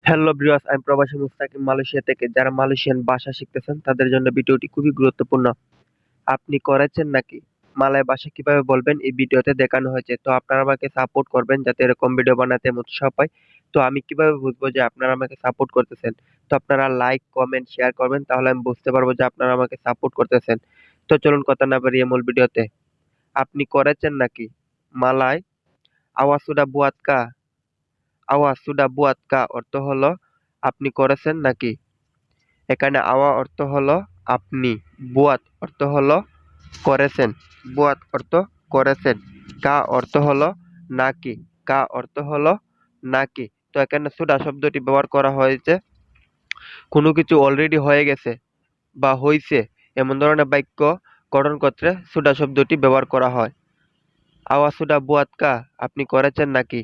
Hello viewers, আমি প্রবাসী মুস্তাকিম Malaysia থেকে। যারা মালয়েশিয়ান ভাষা শিখতেছেন তাদের জন্য ভিডিওটি খুবই গুরুত্বপূর্ণ। আপনি করেছেন নাকি? মালয় ভাষা কিভাবে বলবেন এই ভিডিওতে দেখানো হয়েছে। তো আপনারা আমাকে সাপোর্ট করবেন যাতে এরকম ভিডিও বানাতে আমি উৎসাহ পাই। তো আমি কিভাবে বুঝবো যে আপনারা আমাকে সাপোর্ট করতেছেন? তো আপনারা লাইক, কমেন্ট, শেয়ার করবেন, তাহলে আমি বুঝতে পারবো যে আপনারা আমাকে সাপোর্ট করতেছেন। তো চলুন কথা না বাড়িয়ে মূল ভিডিওতে। আপনি করেছেন নাকি? মালয় আওয়াজ সুডা বুয়াত কা? আওয়াজ সুডা বুয়াত কা অর্থ হলো আপনি করেছেন নাকি। এখানে আওয়া অর্থ হলো আপনি, বুয়াত অর্থ হলো করেছেন, বুয়াত অর্থ করেছেন, কা অর্থ হলো নাকি, কা অর্থ হলো নাকি। তো এখানে সুডা শব্দটি ব্যবহার করা হয়েছে কোনো কিছু অলরেডি হয়ে গেছে বা হইছে এমন ধরনের বাক্য গঠন করতে সুডা শব্দটি ব্যবহার করা হয়। আওয়া সুডা বুয়াত কা, আপনি করেছেন নাকি।